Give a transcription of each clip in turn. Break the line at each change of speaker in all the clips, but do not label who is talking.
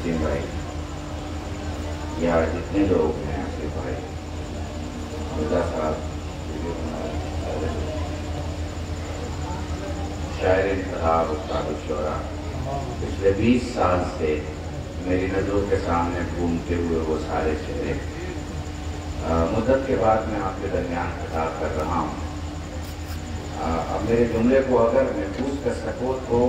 नसीम भाई या जितने लोग हैं आसिफ भाई, मिर्जा साहब, शायर इंतखाब उस्ताद शोरा पिछले 20 साल से मेरी नज़रों के सामने घूमते हुए वो सारे चेहरे, मुद्दत के बाद मैं आपके दरमियान खिताब कर रहा हूँ। अब मेरे जुमले को अगर महफूज कर सको तो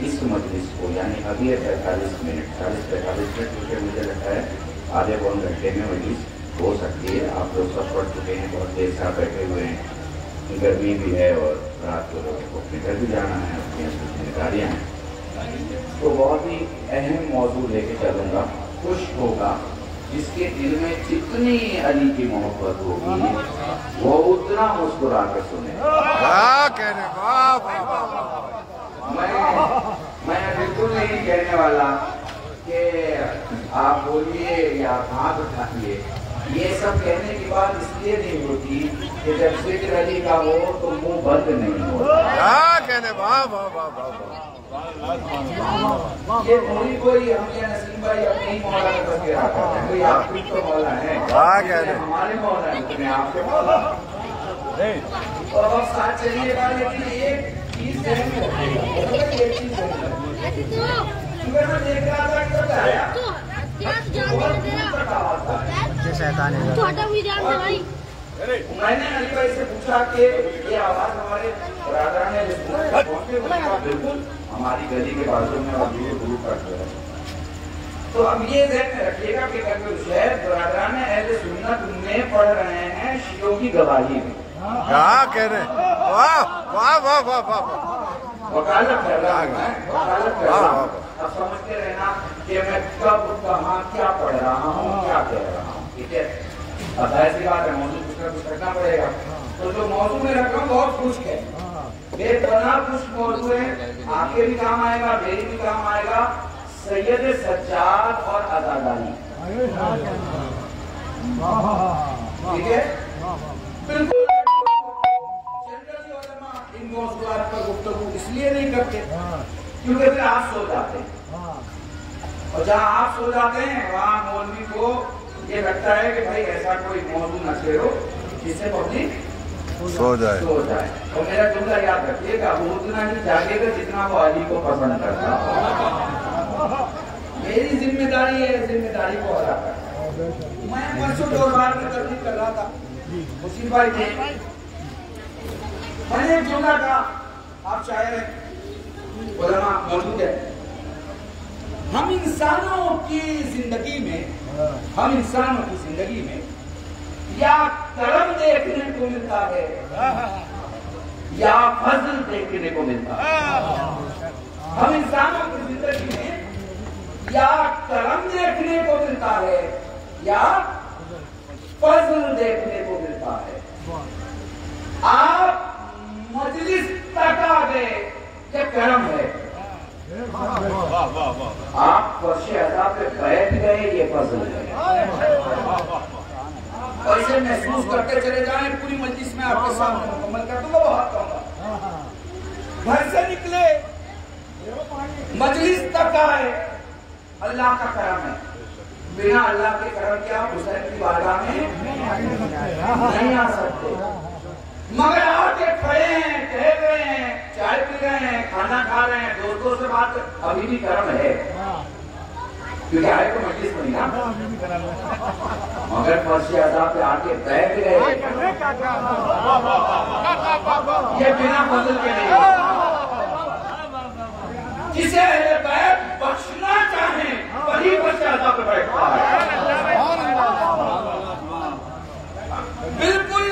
इस मजलिस को, यानी अभी 45 मिनट 40-45 मिनट, क्योंकि मुझे लगता है आधे पौन घंटे में मजलिस हो सकती है। आप लोग सब पढ़ चुके हैं, बहुत देर से बैठे हुए हैं, गर्मी भी है और रात को लोगों को अपने घर भी जाना है, अपनी अपनी जिम्मेदारियाँ हैं। तो बहुत ही अहम मौजूद लेके चलूँगा। खुश होगा जिसके दिल में जितनी अली की मोहब्बत होगी वो उतना मुस्कुरा के सुने। मैं बिल्कुल नहीं कहने वाला कि आप बोलिए या हाथ उठाइए, ये सब कहने की बात इसलिए नहीं होती कि जब जिक्र अली का हो तो मुंह बंद नहीं होता। ये कोई हम या नसीम भाई अपने ही मौला का तस्वीर करते हैं, कोई आप भी तो मौला है, हमारे मौला है, तुम्हें आपके मौला। और अब साथ चलिएगा, लेकिन एक चीज देख रहा था कब आया मैंने अली भाई से पूछा कि ये आवाज हमारे बरादरान ने बिल्कुल हमारी गली के बाजू में और दूर करते हैं। तो अब ये ध्यान में रखिएगा कि शायद बरादरान अहले सुन्नत में पढ़ रहे हैं शियों की गवाही में।
क्या कह रहे हैं? वाह वाह वाह वाह वाह,
वकालत कर रहा हूँ मैं, वकालत कर रहा हूँ। अब समझते रहना कि मैं कब कहाँ क्या पढ़ रहा हूँ, क्या कह रहा हूँ, ठीक है। अब ऐसी बात है, मौजूद कुछ रखना पड़ेगा। तो जो मौजूद में रखा बहुत खुश है, बेपनाह खुश मौजूद है, आपके भी काम आएगा, मेरी भी काम आएगा। सैयद सज्जाद और अदादानी, ठीक है, बिल्कुल। इन मौजूदात पर गुफ्तगू इसलिए नहीं करते क्योंकि फिर आप सो जाते हैं, और जहाँ आप सो जाते हैं वहाँ मौलवी को ये लगता है कि भाई ऐसा कोई मौजूद न छेड़ो जिससे पब्लिक सो जाए। और मेरा जुमला याद रखिएगा, वो उतना ही जागेगा जितना वो अली को पसंद करता है। मेरी जिम्मेदारी है जिम्मेदारी को अदा करना। मैं परसों 2 बार में तकलीफ कर रहा था मुसीम भाई थे, मैंने एक जुमला कहा, आप शायर हैं, उलमा मौजूद है, हम इंसानों की जिंदगी में या करम देखने को मिलता है या फजल देखने को मिलता है। हम इंसानों की जिंदगी में या करम देखने को मिलता है या फजल देखने को मिलता है। आप मजलिस तक आ गए क्या करम है, आप फर्शे अदा पे बैठ गए ये फजल है। और इसे महसूस करते चले जाएं, पूरी मजलिस में आपके सामने मुकम्मल कर दूंगा। बहुत कहूंगा घर से निकले मजलिस तक आए, अल्लाह का करम है। बिना अल्लाह के करम के आप हुसैन की बारगाह में नहीं आ सकते। मगर आके खड़े हैं, टहल रहे हैं, चाय पी रहे हैं, खाना खा रहे हैं, दोस्तों से बात, अभी भी कर्म है, क्योंकि आए तो मजलिस में ना। मगर फर्श अदा पे आके बैठ गए, ये बिना फजल के नहीं। जिसे अहले बैत बख्शना चाहे वही फर्श अदा पे बैठता है। बिल्कुल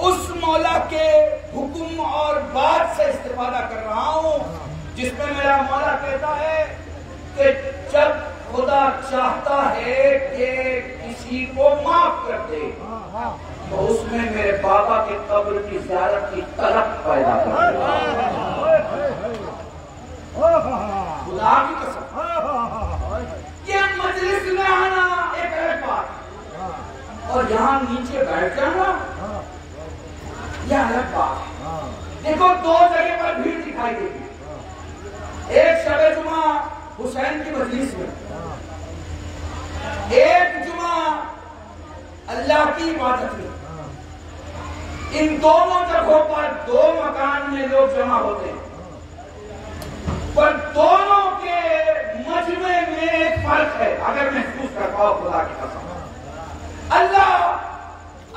उस मौला के हुक्म और बात से इस्तेफादा कर रहा हूँ जिसमें मेरा मौला कहता है कि जब खुदा चाहता है कि किसी को माफ कर दे तो उसमें मेरे बाबा के कब्र की ज़ियारत की तलब पैदा कर दे। खुदा की कसम, ये मजलिस में आना एक अलग बात, और यहाँ नीचे बैठ जाना यह अलग बात। देखो 2 जगह पर भीड़ दिखाई देगी, एक शब जुमा हुसैन की मजलिस में,
की इबादत में। इन दोनों जगहों पर दो मकान में लोग जमा होते हैं, पर दोनों के मजमे में एक फर्क है। अगर महसूस कर पाओ खुदा की कसम, अल्लाह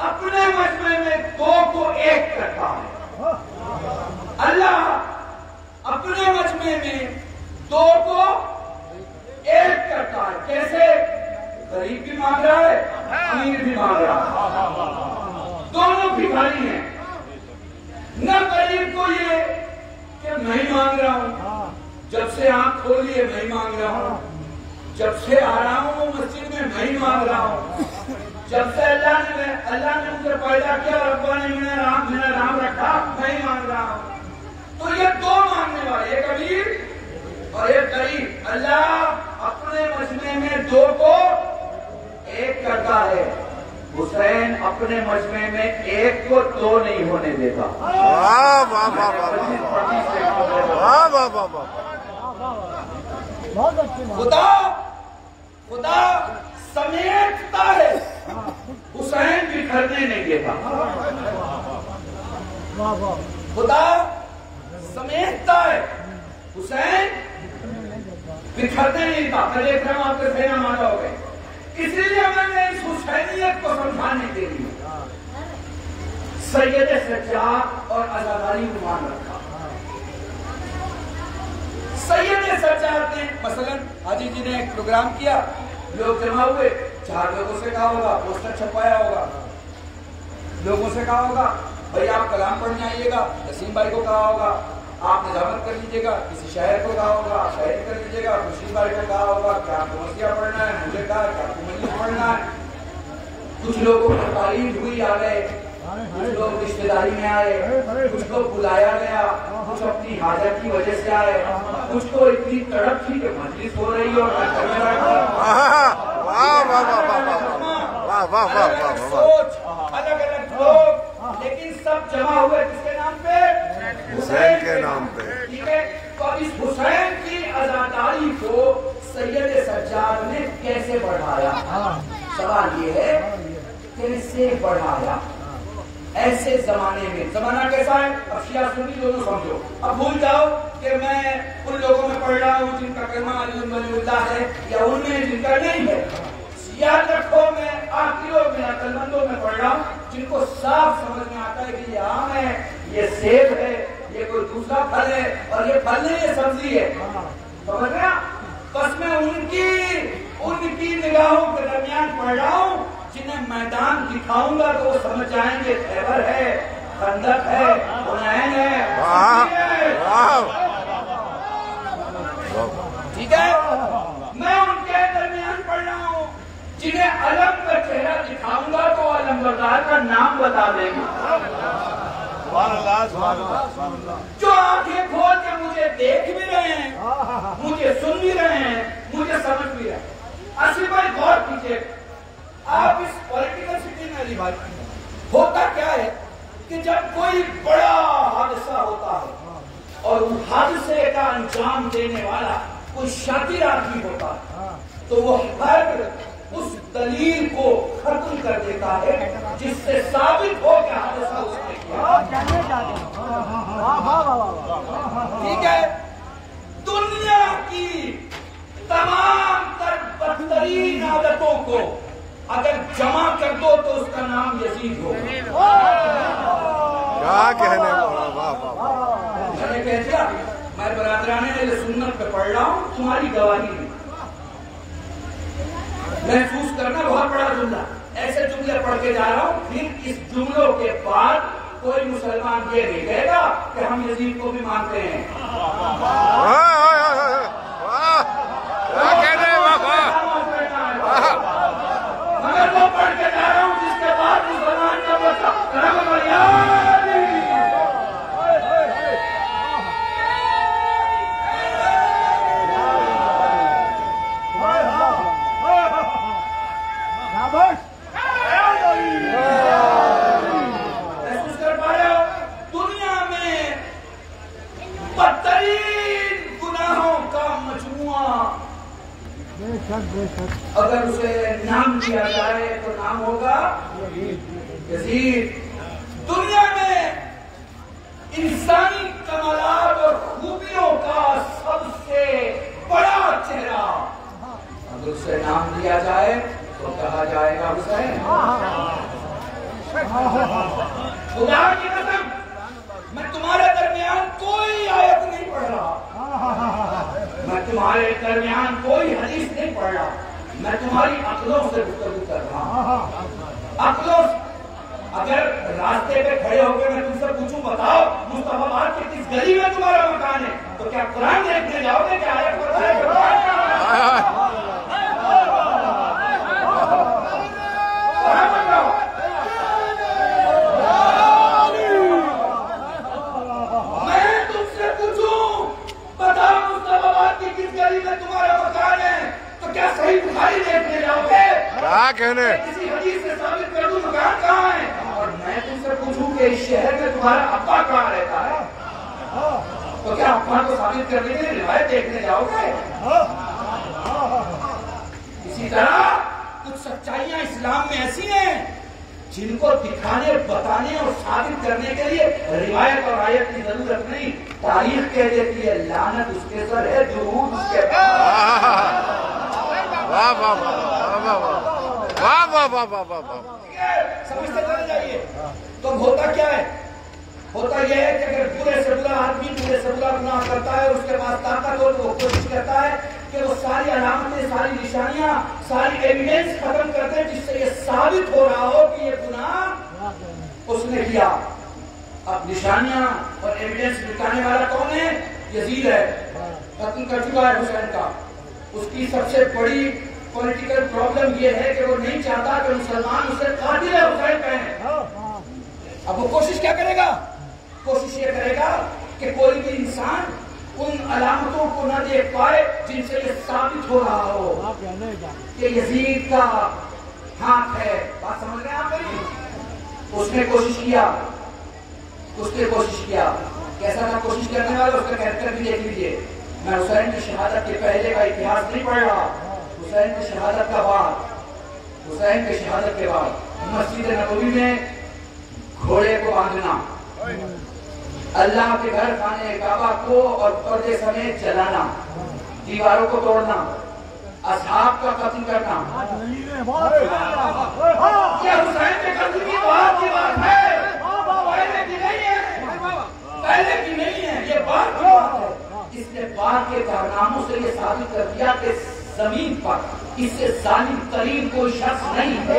अपने मजमे में दो को एक करता है। अल्लाह अपने मजमे में दो को एक करता है। कैसे? गरीब भी मांग रहा है, अमीर भी मांग रहा है, दोनों भिखारी हैं। न गरीब को ये कि मैं ही मांग रहा हूं, जब से आंख खोली है मैं ही मांग रहा हूं, जब से आ रहा हूं मस्जिद में मैं ही मांग रहा हूं, जब से अल्लाह ने मुझे पैदा किया, रब्बा ने मेरा नाम रखा, मैं ही मांग रहा हूं। तो ये दो मांगने वाले, एक अमीर और एक गरीब। अल्लाह अपने मजमे में दो को एक करता है। हुसैन अपने मजमे में एक को दो नहीं होने देता।
वाह वाह वाह वाह वाह वाह वाह।
खुदा समेटता है, हुसैन बिखरने नहीं देता। खुदा समेटता है, हुसैन बिखरने नहीं देता। मैं देख रहा हूं आपके सेना मारा हो गए, इसीलिए मैंने इस हुसैनियत को समझाने के लिए सैयद सज्जाद और अज़ादारी को मान रखा। सैयद सज्जाद ने मसलन हाजी जी ने एक प्रोग्राम किया, लोग जमा हुए, 4 लोगों से कहा होगा, पोस्टर छपाया होगा, लोगों से कहा होगा भाई आप कलाम पढ़ने आइएगा, नसीम भाई को कहा होगा आप निजामत कर लीजिएगा, किसी शायर को कहा होगा आप शायरी कर लीजिएगा, खुशी भाई को कहा होगा कि आपको मसीहा पढ़ना है, मुझे कहा कि आपको मजलिस पढ़ना है। कुछ लोगों की तारीफ हुई, आ गए, कुछ लोग रिश्तेदारी में आए, कुछ को बुलाया गया, कुछ अपनी हाजत की वजह से आए, कुछ को इतनी तड़प थी कि मजलिस हो रही है और सोच अलग अलग लोग, लेकिन सब जमा हुए किसके नाम पे?
हुसैन के नाम पे।
ठीक है, तो इस हुसैन की आजादारी को सैयद सज्जाद ने कैसे बढ़ाया? सवाल ये है कैसे बढ़ाया ऐसे जमाने में? जमाना कैसा है? अब शिया सुन्नी दोनों समझो। अब भूल जाओ कि मैं उन लोगों में पढ़ रहा हूँ जिनका कलमा अली वलीउल्लाह है या उनमें जिनका नहीं है। याद रखो मैं आखिरों में अक्लमंदों में पढ़ रहा हूँ जिनको साफ समझ में आता है कि ये आम है, ये सेब है, ये कोई दूसरा फल है, और ये फल नहीं, ये सब्जी है। समझ रहे? बस मैं उनकी निगाहों के दरमियान पढ़ रहा हूँ जिन्हें मैदान दिखाऊंगा तो वो समझ जाएंगे खैबर है, खंदक है, हुनैन है। ठीक है, मैं उनके दरमियान पढ़ रहा हूँ जिन्हें अलम का चेहरा दिखाऊंगा तो अलमबरदार का नाम बता देंगे। जो आंखें खोल के मुझे देख भी रहे हैं, मुझे सुन भी रहे हैं, मुझे समझ भी रहे हैं। आसिफ भाई गौर कीजिए, आप इस पॉलिटिकल सिटी में अली भाई, होता क्या है कि जब कोई बड़ा हादसा होता है और उस हादसे का अंजाम देने वाला कोई शातिर आदमी होता है तो वो हर उस दलील को खत्म कर देता है जिससे साबित हो कि हादसा उसने किया। ठीक है, दुनिया की तमाम बदतरीन आदतों को अगर जमा कर दो तो उसका नाम यजीद होगा।
क्या कहने वाला?
मैंने कह दिया, मैं बरादराने सुन्नत पे पढ़ रहा हूँ, तुम्हारी गवाही में महसूस करना बहुत बड़ा जुमला। ऐसे जुमले पढ़ के जा रहा हूँ, फिर इस जुमलों के बाद कोई मुसलमान ये नहीं कहेगा कि हम यजीद को भी मानते हैं। मगर वो पढ़ के जा रहा हूँ जिसके बाद मुसलमान का बच्चा महसूस कर पा रहे हो? दुनिया में बदतरीन गुनाहों का अगर उसे नाम दिया जाए तो नाम होगा यजीद। दुनिया में इंसानी कमालात और खूबियों का सबसे बड़ा चेहरा, अगर उसे नाम दिया जाए तो कहा जाएगा हुसैन। खुदा की कसम, मैं तुम्हारे दरमियान कोई आयत नहीं पढ़ रहा, मैं तुम्हारे दरमियान कोई हदीस नहीं पढ़ रहा, मैं तुम्हारी अक्लों से गुफ्तगू कर रहा हूं। अक्लों, अगर रास्ते पे खड़े होकर मैं तुमसे पूछूं, बताओ मुस्तफाबाद के किस गली में तुम्हारा मकान है, तो क्या कुरान देखने जाओगे? क्या आयत मैं तुमसे पूछूं, बताओ मुस्तफाबाद की किस गली में तुम्हारा मकान है, तो क्या सही बुखारी देखने जाओगे?
क्या कहने?
किसी हदीस से साबित कर दूं मकान कहाँ है? और मैं तुमसे पूछूं कि इस शहर में तुम्हारा अब्बा कहाँ रहता है, तो क्या अब्बा को साबित करने के लिए रिवायत देखने जाओगे? इसी तरह कुछ सच्चाइयां इस्लाम में ऐसी हैं जिनको दिखाने, बताने और साबित करने के लिए रिवायत और आयत की जरूरत नहीं, तारीख कह देती है। लानत उसके सर है, दुरूद उसके
वाह वाह वाह वाह वाह वाह वाह वाह वाह।
समझते चले जाइए। तो होता क्या है? होता यह है कि अगर बुरे से बुरा आदमी बुरे से बुरा गुनाह करता है, उसके पास ताकत हो, तो वो कोशिश करता है कि वो सारी अलामतें, सारी निशानियां, सारी एविडेंस खत्म कर दे, जिससे ये साबित हो रहा हो कि ये गुनाह उसने किया। अब निशानियां और एविडेंस मिटाने वाला कौन है? यजीद है, कत्ल कर चुका है हुसैन का। उसकी सबसे बड़ी पॉलिटिकल प्रॉब्लम यह है कि वो नहीं चाहता कि मुसलमान उसे कातिल हुसैन कहें। अब वो कोशिश क्या करेगा? कोशिश ये करेगा कि कोई भी इंसान उन अलामतों को न देख पाए जिनसे ये साबित हो रहा हो कि यजीद का हाथ है। बात समझ रहे हैं आप मेरी? उसने कोशिश किया, कैसा था कोशिश करने वाला, उसका कैरेक्टर भी देख लीजिए। मैं हुसैन की शहादत के पहले का इतिहास नहीं पढ़ रहा, हुसैन की शहादत का बाद, हुसैन की शहादत के बाद मस्जिद नबवी में घोड़े को बांधना, अल्लाह के घर खाने काबा को और पर्दे समेत जलाना, दीवारों को तोड़ना, असहाब का कत्ल करना, क्या हुसैन के कत्ल की बात है? पहले की नहीं है, पहले की नहीं है, ये बात की बात है। इसने बाद के कारनामों से ये साबित कर दिया कि जमीन पर इससे जालिम तरीन कोई शख्स नहीं है।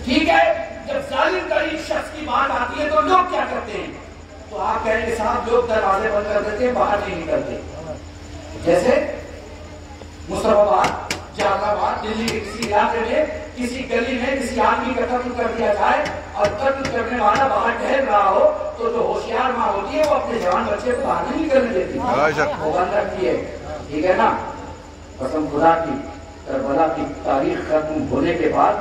ठीक है, जब जालिम तरीन शख्स की बात आती है तो लोग क्या करते हैं? तो आप कहेंगे साहब लोग दरवाजे बंद कर देते हैं, बाहर नहीं निकलते। जैसे मुस्तफाबाद, जहानाबाद, दिल्ली के किसी इलाके में, किसी गली में किसी आदमी का कत्ल कर दिया जाए और कत्ल करने वाला बाहर टहल रहा हो, तो जो होशियार माँ होती है वो अपने जवान बच्चे को बाहर नहीं निकलने देती, वो बंद रखती है। ठीक है ना? कसम खुदा की, करबला की तारीख खत्म होने के बाद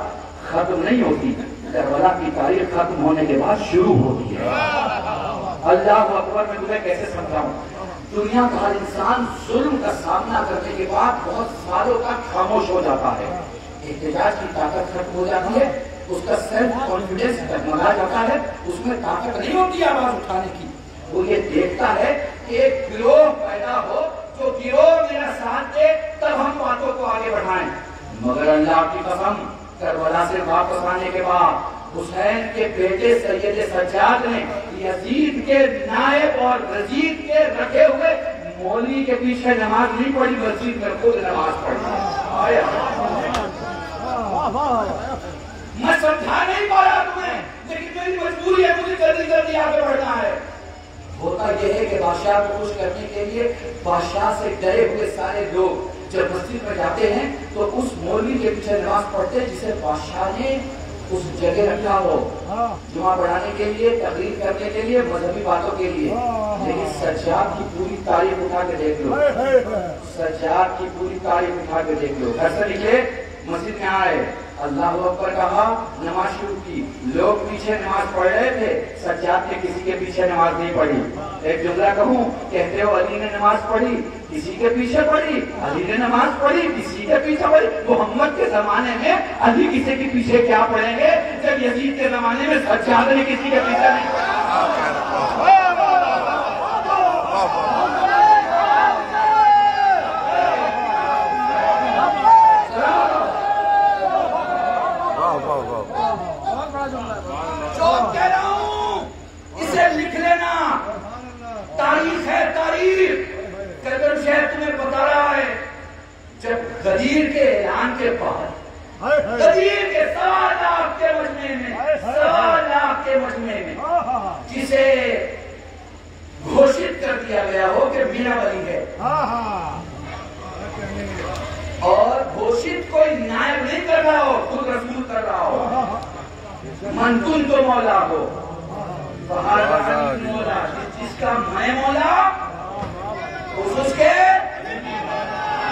खत्म नहीं होती, करबला की तारीख खत्म होने के बाद शुरू होती है। अल्लाह अकबर, मैं तुम्हें कैसे समझाऊं? दुनिया का हर इंसान जुल्म का सामना करने के बाद बहुत सालों तक खामोश हो जाता है। एहतजाज की ताकत खत्म हो जाती है, उसका सेल्फ कॉन्फिडेंस डगमगा जाता है, उसमें ताकत नहीं होती आवाज उठाने की। वो ये देखता है कि एक गिरोह पैदा हो, जो गिरोह मेरा साथ दे, तब हम बातों को आगे बढ़ाएं। मगर अल्लाह की कसम, करबला से वापस आने के बाद हुसैन के बेटे सैयद सज्जाद ने यजीद के नायब और रजीद के रखे हुए मौलवी के पीछे नमाज नहीं पढ़ी, मस्जिद में खुद नमाज पढ़ी। मैं समझा नहीं पा रहा तुम्हें, लेकिन मेरी मजबूरी है, मुझे जल्दी जल्दी आगे बढ़ना है। होता यह है कि बादशाह को खुश करने के लिए बादशाह से डरे हुए सारे लोग जब मस्जिद में जाते हैं तो उस मौलवी के पीछे नमाज पढ़ते हैं जिसे बादशाह ने उस जगह रखा हो जुमा पढ़ाने के लिए, तकरीर करने के लिए, मजहबी बातों के लिए। लेकिन सज्जाद की पूरी तारीफ उठा के देख लो, सज्जाद की पूरी तारीफ उठा के देख लो। घर से निकले, मस्जिद में आए, अल्लाह अकबर कहा, नमाज शुरू की, लोग पीछे नमाज पढ़ रहे थे, सज्जाद ने किसी के पीछे नमाज नहीं पढ़ी। एक जुमला कहूँ, कहते हो अली ने नमाज पढ़ी, किसी के पीछे पड़ी, अली ने नमाज पढ़ी, किसी के पीछे पड़ी। मोहम्मद के जमाने में अली किसी के पीछे क्या पढ़ेंगे जब यजीद के जमाने में सज्जाद ने किसी के पीछे नहीं पढ़ा। जो कह रहा हूं इसे लिख लेना, तारीख है तारीख। कदर शहर तुम्हें बता रहा है जब गदीर के ऐलान के बाद, गदीर के 1.25 लाख के मजमे में, 1.25 लाख के मजमे में जिसे घोषित कर दिया गया हो कि मीरा वली है, और घोषित कोई नायब नहीं कर रहा हो, खुद रसूल कर रहा हो। मंतुन तो मौला हो, मौला जिसका मैं मौला उसके,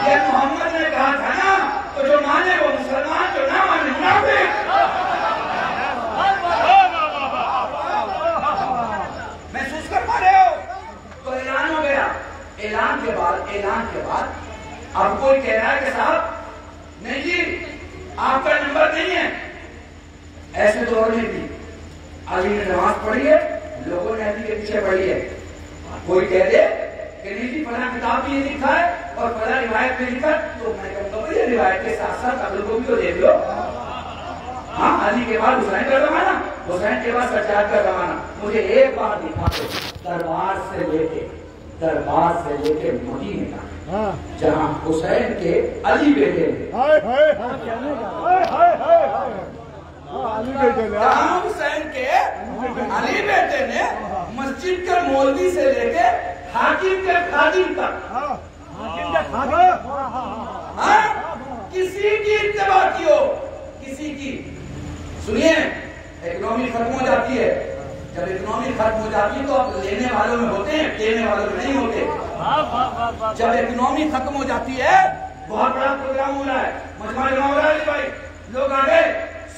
ये मोहम्मद ने कहा था ना, तो जो माने वो मुसलमान, जो ना माने मुनाफिक। महसूस कर पा रहे हो? तो ऐलान हो गया। ऐलान के बाद अब कोई कह रहा है कि साहब नहीं जी आपका नंबर नहीं है। ऐसे दौर में भी अली ने नमाज पढ़ी है, लोगों ने अली के पीछे पढ़ी है। कोई कह दे कि नहीं जी फला किताब में ये लिखा है और फला रिवायत में लिखा, तो मैं कहूँगा ये रिवायत के साथ साथ अगल को भी तो देख लो। हाँ, अली के बाद हुसैन का जमाना, हुसैन के बाद सज्जाद का जमाना। मुझे एक बार दिखा दो दरबार से लेके मदीने का, जहाँ हुसैन के अली बेटे हुसैन के अली बेटे ने मस्जिद के मौलवी से लेके हाकिम के खादिम तक किसी की इत्तेबा की हो, किसी की। सुनिए, इकोनॉमी खत्म हो जाती है। जब इकोनॉमी खत्म हो जाती है तो अब लेने वालों में होते हैं, देने वालों में नहीं होते। जब इकोनॉमी खत्म हो जाती है, बहुत बड़ा प्रोग्राम हो रहा है, मजमा हो रहा है भाई, लोग आ गए,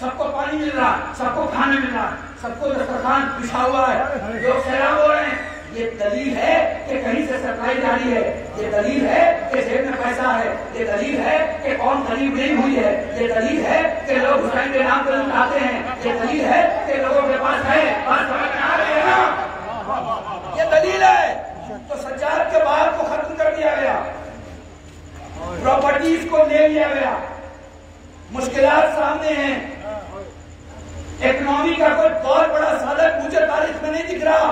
सबको पानी मिल रहा, सबको खाने मिल रहा, सबको दस्तरखान बिछा हुआ है, लोग सैराब हो रहे हैं। ये दलील है कि कहीं से सप्लाई जारी है, ये दलील है कि जेब में पैसा है, ये दलील है कि कौन गरीब नहीं हुई है, ये दलील है कि लोग हुसैन के नाम पर लुटाते हैं, ये दलील है कि लोगों के पास है, बात समझ में आ रही है ना? ये दलील है। तो सज्जाद के बाद को खत्म कर दिया गया, प्रॉपर्टीज को ले लिया गया, मुश्किलात सामने हैं। इकोनॉमी का कोई बहुत बड़ा साधक मुझे तारीख में नहीं दिख रहा।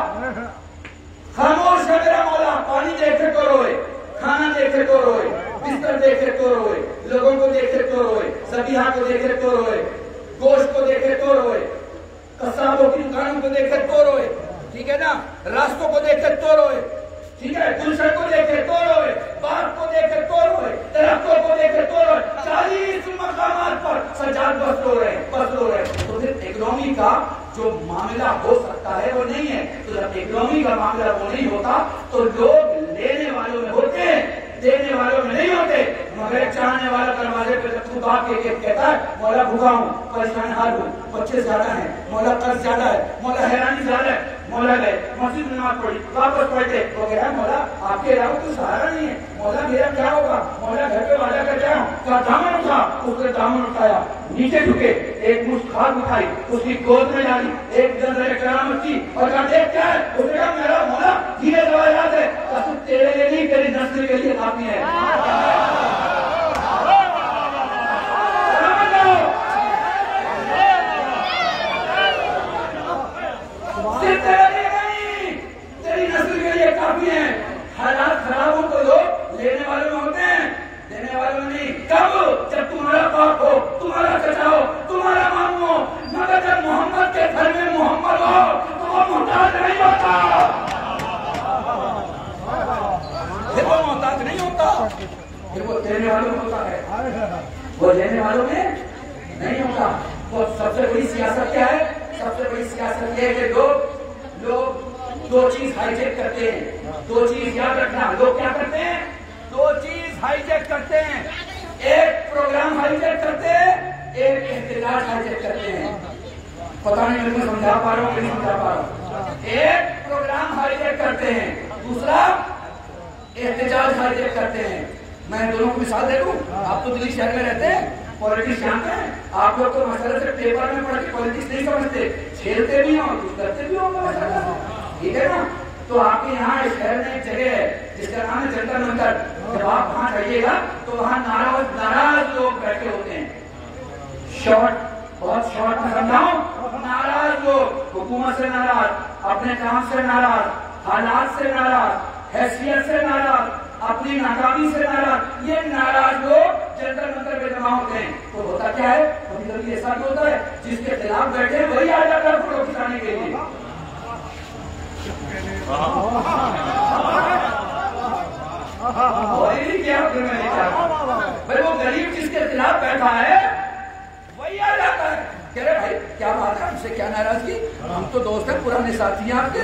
खामोश है मेरा मौला, पानी देखे तो रोए, खाना देखे तो रोए, बिस्तर देखे तो रोए, लोगों को देखे तो रोए, सबिहा को देखे तो रोए, गोश्त को देखे तो रोए, कसाबों की दुकानों को देखे तो रोए, ठीक है ना, रास्तों को देखे तो रोए, ठीक है, गुलशन को देखे तो रोए, बाग को देखे तो रोए, दरख्तों को देखे तो रोए। 40 मकामात पर सज्जाद बस रो रहे। तो फिर इकोनॉमी का जो मामला हो सकता है वो नहीं है। तो जब इकोनॉमी का मामला वो नहीं होता तो लोग लेने वालों में होते हैं, देने वालों में नहीं होते। मगर चाहने वाला दरवाजे पे कहता है मौला भूखा हूँ, परेशान हाल हूँ, बच्चे ज्यादा है, मौला कर्ज ज्यादा है, मौला हैरानी ज्यादा है। मौला गए मस्जिद में नमाज पढ़ी, वापस पढ़ते तो कह रहा है मौला आपके अलावा कोई सहारा नहीं है, मौला मेरा क्या होगा, मौला घर पे वादा कर जाऊँ, क्या दामन उठा, उसने दामन उठाया, नीचे झुके, एक मुश्त खाद उठाई, उसकी गोद में डाली, एक जन करामत की और कहा देख क्या है, उसने कहा मेरा मौला धीरे दवा याद है, तेरे लिए नहीं तेरी नस्ल के लिए काफी है। तेरी नस्ल के लिए काफी है। हालात खराब हो तो लोग लेने वालों में होते हैं, देने वालों में नहीं। कब? जब तुम्हारा बाप हो, तुम्हारा चचा हो, तुम्हारा मामू हो। मगर जब मोहम्मद के घर में मोहम्मद हो तो वो मोहताज नहीं होता, फिर वो मोहताज नहीं होता, फिर वो देने वालों में होता है, वो लेने वालों में नहीं होता। तो सबसे बड़ी सियासत क्या है? सबसे बड़ी सियासत यह है कि लोग दो चीज हाईजेक करते हैं। दो चीज याद रखना, लोग क्या करते हैं? दो चीज हाईजेक करते हैं। एक प्रोग्राम हाईजेक करते हैं, एक एहतजाज हाईजेक करते हैं। पता नहीं मैं समझा पा रहा हूँ कि नहीं समझा पा रहा हूँ। एक प्रोग्राम हाईजेक करते हैं, दूसरा एहतजाज हर एक करते हैं। मैं दोनों को मिसाल दे दूं, आप तो दिल्ली शहर में रहते हैं, पॉलिटिक्स जानते हैं, आप लोग तो मसले से पेपर में पढ़ के पॉलिटिक्स नहीं समझते, खेलते भी हो कुछ करते भी होंगे मसला, ठीक है ना। तो आपके यहाँ इस शहर में एक जगह है जिसका नाम है जंतर मंतर। जब आप वहां जाइएगा तो वहां नाराज लोग बैठे होते हैं, बहुत शॉर्ट में समझाऊं, नाराज लोग, हुकूमत से नाराज, अपने काम से नाराज, हालात से नाराज, हैसियत से नाराज, अपनी नाकामी से नाराज। ये नाराज लोग जंतर मंतर पे जमा होते हैं। तो होता क्या है, कभी कभी ऐसा भी होता है जिसके खिलाफ बैठे वही आ जाता है फोटो खिंचाने के लिए। भाई वो गरीब जिसके खिलाफ बैठा है वही आ जाता है, कह रहे भाई क्या बात है, हमसे क्या नाराजगी, हम तो दोस्त हैं, पुराने साथी हैं आपके,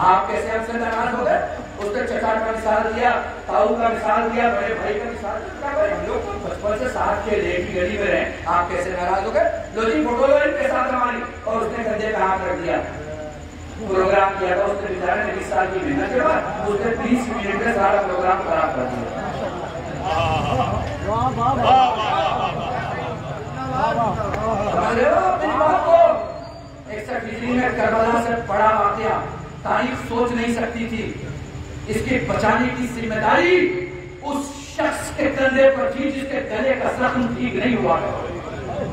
आप कैसे हमसे नाराज हो गए। उसने चचा का मिसाल दिया, ताऊ का मिसाल दिया, बड़े भाई का मिसाल दिया, हम लोग तो बचपन से साथ के एक ही गली में रहे, आप कैसे नाराज हो गए। लो जी फोटो लो इनके साथ हमारी, और उसने कंधे पे हाथ रख दिया। प्रोग्राम किया था उसने बेचारे ने 20 साल की मेहनत के बाद उसने 20 मिनट में सारा प्रोग्राम खराब कर दिया। में करबला से बड़ा वाकया तारीख सोच नहीं सकती थी, इसके बचाने की जिम्मेदारी उस शख्स के कंधे पर थी जिसके गले का जख्म ठीक नहीं हुआ।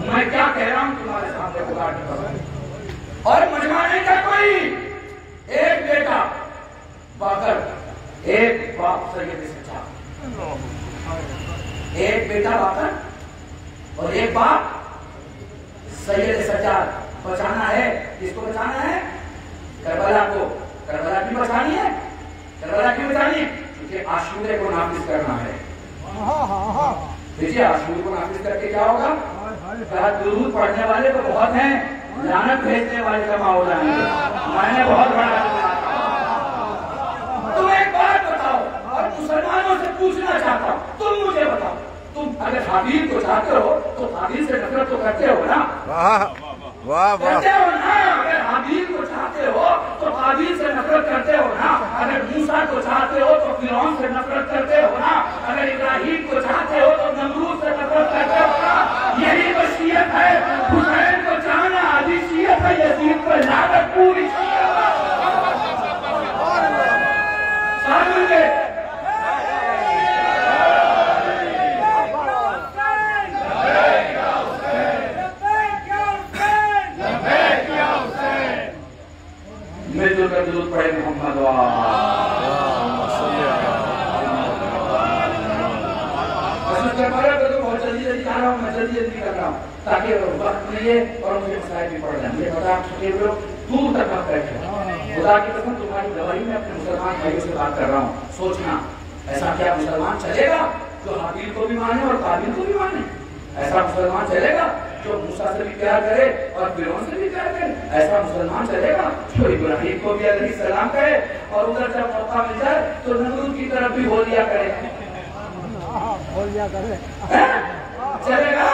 मैं क्या कह रहा हूं तुम्हारे सामने, और मजमा नहीं था कोई, एक बेटा बाकर, एक बाप सैयद सच्चा, एक बेटा बाकर और एक बाप सैयद सच्चा। बचाना है, किसको बचाना है, करबला को। करबला की बचानी है, करबला की बचानी है क्योंकि आशूरे को नाफिज करना है। देखिए आशूरे को नाफिज करके क्या होगा, दुरूद पढ़ने वाले तो बहुत हैं, लानत भेजने वाले जमा हो जाएंगे। मैंने बहुत बड़ा तुम एक बात बताओ, और मुसलमानों से पूछना चाहता हूं, तुम मुझे बताओ, तुम अगर हाबील को चाहते हो तो हाबील से नफरत तो करते हो ना,
वाह वाह,
करते हो ना। अगर हाबील को चाहते हो तो हाबील से नफरत करते हो ना, अगर मूसा को चाहते हो तो फिरौन से नफरत करते हो ना, अगर इब्राहिम को चाहते हो तो नमरूद से नफरत करते हो ना। यही तो शियत है, हुसैन को चाहना आदि शियत है, यजीद को लानत पूरी शियत है। मिलजुल दुरूद पढ़े मोहम्मद बहुत जल्दी जल्दी जा रहा हूँ, मैं जल्दी जल्दी कर रहा हूँ ताकि वक्त नहीं है और मुझे मसाइल भी पड़ जाए। मुझे पता है लोग दूर तक मत बैठे, खुदा की कसम तुम्हारी गवाही में अपने मुसलमान भाइयों से बात कर रहा हूँ। सोचना ऐसा क्या मुसलमान चलेगा जो हाबील को भी माने और काबिल को भी माने? ऐसा मुसलमान चलेगा जो मूसा से भी प्यार करे और फिरौन से भी प्यार करे? ऐसा मुसलमान चलेगा जो इब्राहिम को भी अलैहिस्सलाम करे और उधर जब मौका मिल जाए तो नमरूद की तरफ भी हो लिया करे? चलेगा?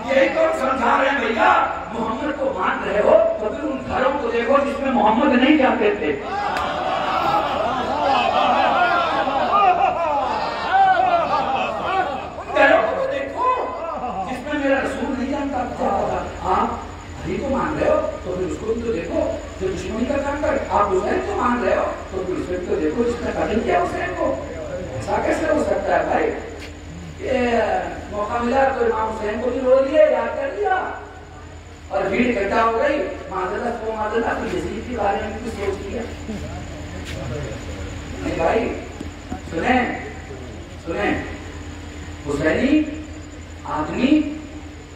यही तो समझा रहे हैं भैया। मोहम्मद को मान रहे हो तो फिर उन घरों को देखो जिसमें मोहम्मद नहीं जाते थे। अली को मान रहे हो तो फिर उसको भी तो देखो जो दुश्मनी का काम करे। आप हुसैन को मान रहे हो तो फिर उसको भी तो देखो जिसने कत्ल किया हुसैन को। ऐसा कैसे हो सकता है भाई? ये मौका मिला तो इमाम हुसैन को भी रो लिए, याद कर लिया और भीड़ इकट्ठा हो गई, माजला को माजला तो यजीद के बारे में भी सोच लिया। नहीं भाई सुने सुने,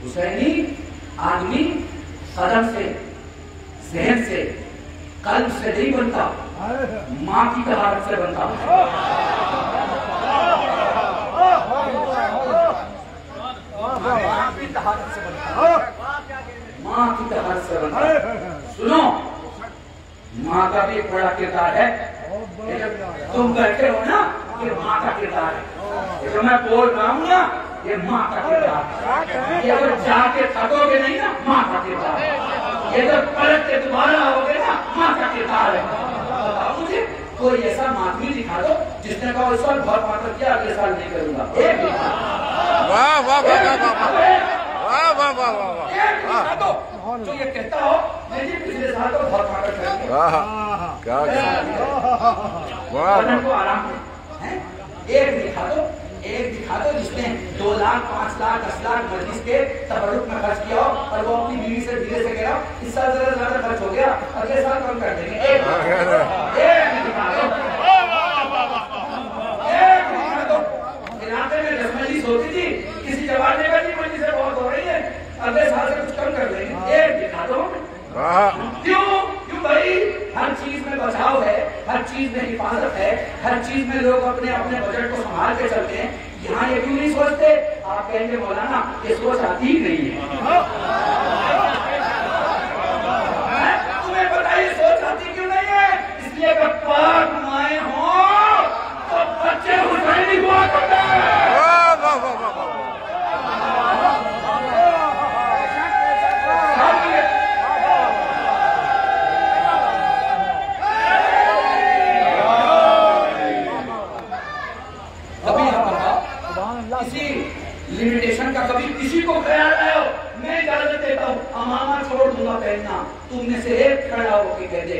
हुसैनी आदमी कदम से, जहन से, कल्ब से नहीं बनता, माँ की तहारत से बनता। माँ की तहारत से बनता। सुनो, माँ का भी एक बड़ा किरदार है। तुम बैठे हो ना, ये माँ का किरदार है। जो मैं बोल रहा हूँ ना, ये माँ का किरदार है। ये अगर जाके थकोगे नहीं ना, माँ का किरदार है। ये जब पलट के दोबारा आओगे ना, माँ का किरदार है। बताओ मुझे कोई ऐसा माधुरी दिखा दो जिसने कहा इस साल बहुत मात्र किया, अगले साल नहीं करूंगा। एक
वाह वाह वाह वाह वाह वाह वाह वाह
तो जो ये कहता हो मैं जी पिछले साल तो बहुत मात्र कर दिया,
क्या
बदन को आराम है। एक दिखा दो जिसने 2 लाख 5 लाख 10 लाख मजलिस के तबरुक में खर्च किया हो और वो अपनी बीवी से धीरे से कह रहा इस साल जरा ज्यादा खर्च हो गया, अगले साल कम कर देंगे। एक दिखा दो। इलाके में 10 मजलिस होती थी, किसी जवान ने कहा मजलिस बहुत हो रही है, अगले साल से कुछ कम कर देंगे। एक दिखा दो। क्यों भाई? हर चीज में बचाव है, हर चीज में हिफाजत है, हर चीज में लोग अपने अपने बजट को संभाल के चलते हैं। यहाँ ये क्यों नहीं सोचते? आप कहेंगे मौलाना ये सोच आती ही नहीं है। तुम्हें पता है ये सोच आती क्यों नहीं है? इसलिए कि पाक माए हो तो बच्चे हुसैनी हुआ करते हैं। लिमिटेशन का कभी किसी को ख्याल आया हो? मैं इजाजत देता हूँ, अमामा छोड़ दूंगा पहनना, तुम में से एक खड़ा होकर कह दे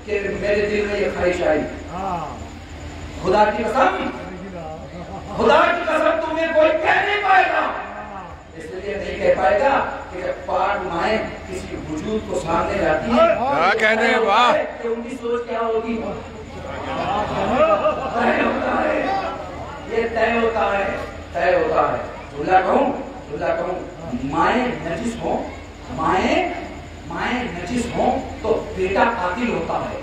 कि मेरे दिल में ये ख्वाहिश आई। खुदा की कसम तुम्हें कोई कह नहीं पाएगा। इसलिए नहीं कह पाएगा कि जब पाक माए किसी वजूद को सामने लाती है
कहने वाह
कि उनकी सोच क्या होगी। ये तय होता है। झूला कहूँ माए नजिस हो तो बेटा कातिल होता है।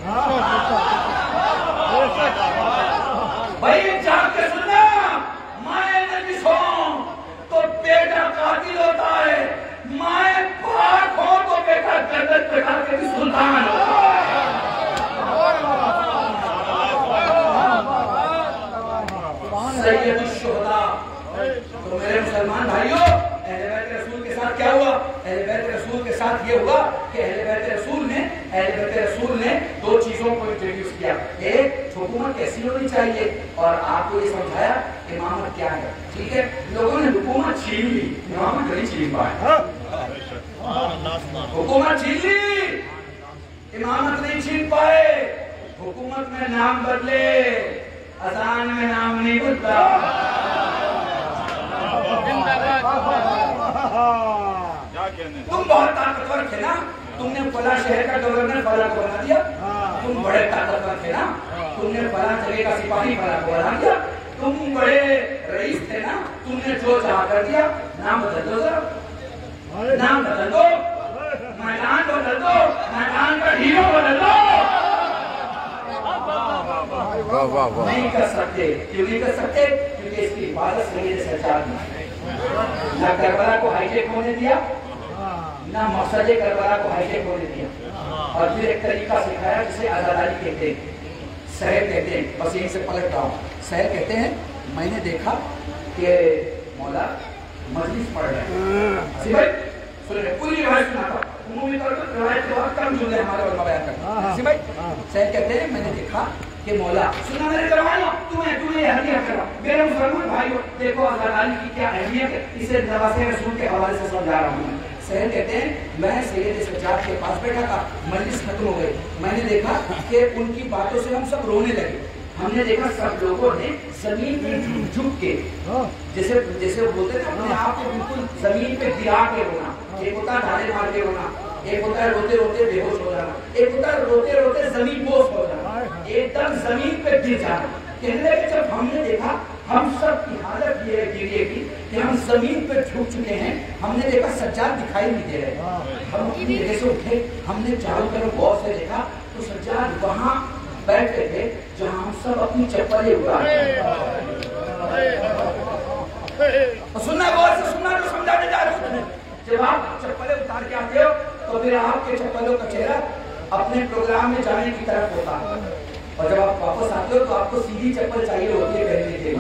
भाई जाग के सुनना, माए नजिस हो तो बेटा कातिल होता है, माए पाक हो तो बेटा जन्नत पे जाके भी सुल्तान होता है। सैयदुश शुहदा। तो मेरे मुसलमान भाइयों, अहले बैत रसूल के साथ क्या हुआ? अहले बैत रसूल के साथ ये हुआ कि अहले बैत रसूल ने 2 चीजों को इंट्रोड्यूस किया। एक, हुकूमत कैसी होनी चाहिए, और आपको ये समझाया इमामत क्या है। ठीक है, लोगों ने हुकूमत छीन ली, इमामत नहीं छीन पाए। हुकूमत छीन ली, इमामत नहीं छीन पाए। हुकूमत में नाम बदले, अजान में नाम नहीं बदला। तुम बहुत ताकतवर थे ना, तुमने फला शहर का गवर्नर फला को बना दिया। तुम बड़े ताकतवर थे ना, तुमने फला जगह का सिपाही फला को बना दिया। तुम बड़े रईस थे ना, तुमने जो चाह कर दिया। नाम बदल दो जरा, नाम बदल दो, मैदान बदल दो, मैदान का हीरो बदल दो। नहीं कर सकते। क्यों नहीं कर सकते? क्योंकि इसकी हिफाजत सैयद सज्जाद ने ना करबला को हाईटेक होने दिया, ना मकसद करबला को हाईटेक होने दिया। और फिर एक तरीका सिखाया जिसे आजादारी कहते हैं, सहर कहते हैं। बस यहीं से पलट रहा हूँ। सहर कहते हैं, मैंने देखा कि मौला मजलिस पढ़ रहे हैं। भाई सुन रहे, पूरी रिवायत सुनाता हूँ, उमूमी तौर पर रिवायत के बाद कम सुन रहे हमारे उलमा बयान करते हैं। भाई सहर कहते हैं, मैंने देखा कि मौला सुना मेरे जवानों, तुम्हें हदिया करा। मेरे मुसलमान भाइयों, देखो आजादारी की क्या अहमियत है, इसे नवाज़े रसूल के हवाले से समझा रहा हूँ। सहर कहते हैं, मैं सैयद सज्जाद के पास बैठा था, मजलिस खत्म हो गई। मैंने देखा कि उनकी बातों से हम सब रोने लगे। हमने देखा सब लोगों ने जमीन पे झुक के, जैसे बोलते थे अपने आप को बिल्कुल जमीन पे गिरा के रोना। एक होता ढाले मार के रोना, एक होता है रोते रोते बेहोश हो जाना, एक होता है रोते रोते जमीन बोस हो जाना, एकदम जमीन पे गिर जाना। कहने लगे जब हमने देखा, हम सब की हालत ये है गिरिए की कि हम जमीन पे झुक चुके हैं। हमने देखा सज्जाद दिखाई नहीं दे रहे। हम अपनी जगह से उठे, हमने चारों तरफ गौर से देखा तो सज्जाद वहां बैठे थे जहां हम सब अपनी चप्पलें उतारे। सुनना गौर से सुनना, जो समझाने जा रहे हो। जब आप चप्पलें उतार के आते हो तो फिर आपके चप्पलों का चेहरा अपने प्रोग्राम में जाने की तरफ होता है, और जब आप वापस आते हो तो आपको सीधी चप्पल चाहिए होती है पहनने के लिए।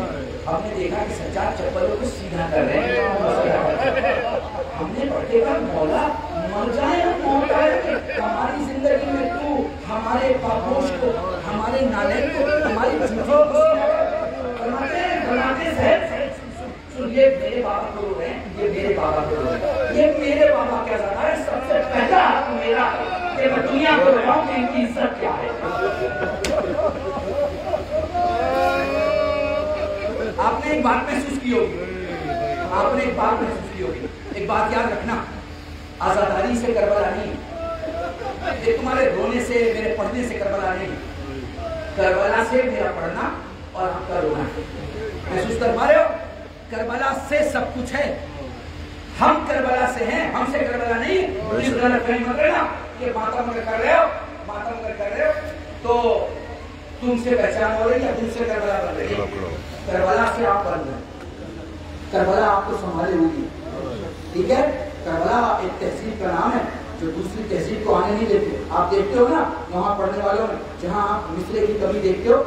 हमने देखा कि सज्जाद चप्पलों को सीधा कर रहे हैं। हमने पढ़ते का मौला मर जाए मौत आए, हमारी जिंदगी में तू हमारे पापोश को, हमारे नाले को, हमारी धनाते सहित सुन, ये मेरे बाबा गुरु हैं, ये मेरे बाबा गुरु हैं, ये मेरे बाबा क्या जाता है, सबसे पहला हक मेरा है कि मैं दुनिया को बताऊं कि इनकी इज्जत क्या है। आपने एक बात महसूस की होगी, आपने एक बात महसूस की होगी, एक बात याद रखना, आजादारी से करबला नहीं, ये तुम्हारे रोने से मेरे पढ़ने से करबला नहीं, करबला से मेरा पढ़ना और आपका रोना। महसूस कर पा रहे हो? करबला से सब कुछ है, हम करबला से हैं, हमसे करबला नहीं। इस गलत फहमी मत लेना कि मातम अगर कर रहे हो, मातम अगर कर रहे हो तो तुमसे पहचान हो रही है, तुमसे करबला बन रही है। करबला से आप बन रहे, करबला आपको संभाले होगी, ठीक है। करबला एक तहसील का नाम है जो दूसरी तहसील को आने नहीं देते। आप देखते हो ना वहाँ पढ़ने वालों में, जहाँ आप मिसरे की कमी देखते हो,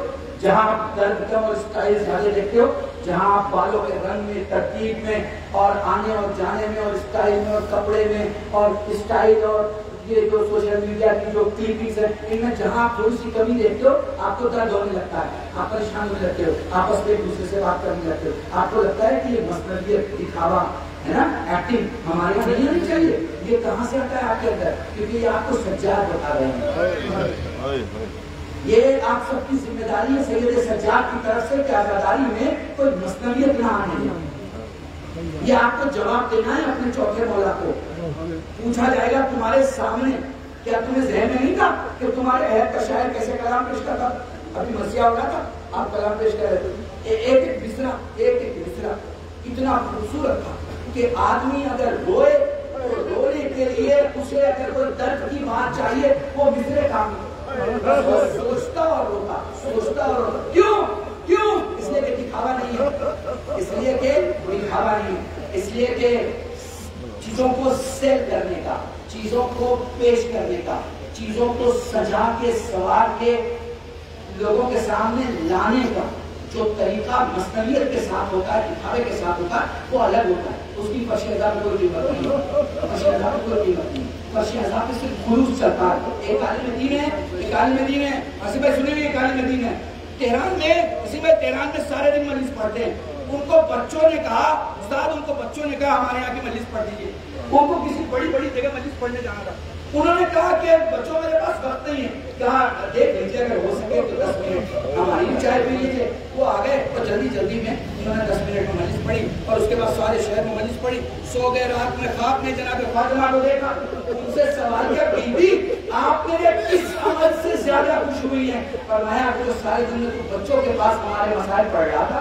जहाँ आप दर्द कम और स्टाइल ज्यादा देखते हो, जहाँ आप बालों के रंग में, तरतीब में और आने और जाने में और स्टाइल में और कपड़े में और स्टाइल और ये जो सोशल मीडिया की जो क्लिपिंग्स है, इनमें जहाँ आप थोड़ी सी कमी देखते हो, आपको दर्द होने लगता है, आप परेशान होने लगते हो, आपस में एक दूसरे से बात करने लगते हो, आपको लगता है कि ये मसनवियत, दिखावा है ना, एक्टिंग हमारे नहीं होनी चाहिए। ये कहाँ से आता है आपके अंदर? क्योंकि ये आपको सज्जाद बता रहे हैं, ये आप सबकी जिम्मेदारी है सैयद सज्जाद की तरफ से कि आजादारी में कोई मसनवियत ना आने दें। ये आपको जवाब देना है अपने चौथे मौला को। पूछा जाएगा तुम्हारे सामने, क्या तुम्हें ज़हन में नहीं था कि तुम्हारे अहद का शायर कैसे कलाम पेश करता? अभी मसीहा हो रहा था, आप कलाम पेश कर रहे थे, एक एक मिसरा इतना खूबसूरत था कि आदमी अगर रोए तो रोने के लिए उसे अगर कोई दर्द की बात चाहिए वो मिसरे काम सोचता और रोता, सोचता और रोता। क्यों? इसलिए कि दिखावा नहीं है, इसलिए कि दिखावा नहीं है, इसलिए कि चीजों को सेल करने का, चीजों को पेश करने का, चीजों को सजा के सवार के लोगों के सामने लाने का जो तरीका मसनवियत के साथ होता है, दिखावे के साथ होता है, वो अलग होता है। उसकी फर्श-ए-अज़ा में कोई कीमत नहीं है, फर्श-ए-अज़ा में कोई कीमत नहीं, फर्श-ए-अज़ा में सिर्फ खुलूस चलता है। एक आलिम दीन है, एक आलिम दीन है, हसी भाई सुनिए, एक आलिम दीन है तेहरान में, इसी में तेहरान में सारे दिन मजलिस पढ़ते हैं। उनको बच्चों ने कहा, उस्ताद उनको बच्चों ने कहा हमारे यहाँ की मजलिस पढ़ दीजिए। उनको किसी बड़ी बड़ी जगह मजलिस पढ़ने जाना था, उन्होंने कहा कि बच्चों मेरे पास वक्त नहीं है, कहा देख लीजिए अगर हो सके तो 10 मिनट हमारी भी चाय पी लीजिए। वो आ गए और जल्दी में उन्होंने 10 मिनट में मजलिस पढ़ी और उसके बाद सारे शहर में मजलिस पढ़ी। सो गए, रात में ख्वाब में जनाब फातिमा को देखा, उनसे सवाल किया बीबी आप मेरे किस अमल से ज्यादा खुश हुई है? फरमाया जो सारे दिन में तुम बच्चों के पास हमारे मसाइल पढ़ रहा था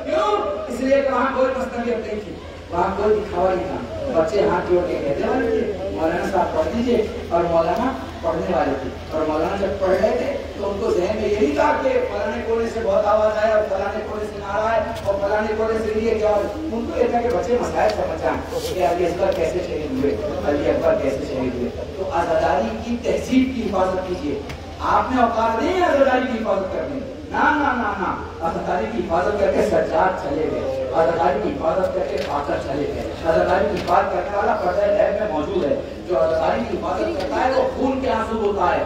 क्यों? इसलिए वहाँ कोई मसनवियत नहीं थी, वहाँ कोई दिखावा नहीं था। बच्चे हाथ जोड़ के कहते वाले थे मौलाना साहब पढ़ दीजिए, और मौलाना पढ़ने वाले थे। और मौलाना जब पढ़ रहे थे तो उनको जहन में यही था कि फलाने कोने से बहुत आवाज आया और फलाने कोने से ना रहा है और फलाने कोने से ये क्या। उनको ये था कि बच्चे मसाइल समझाएं कि अली अकबर कैसे शहीद हुए, अली अकबर कैसे शहीद हुए। तो आजादारी की तहजीब की हिफाजत कीजिए, आपने औकात नहीं है आजादारी की हिफाजत करने, ना ना ना ना। आजादारी की हिफाजत करके सज्जाद चले गए, आजादारी की हिफाजत करके फाकर चले गए। आजादारी की हिफाजत करने वाला पर्दा लैब में मौजूद है। जो आजादारी की हिफाजत करता है वो खून के आंसू होता है।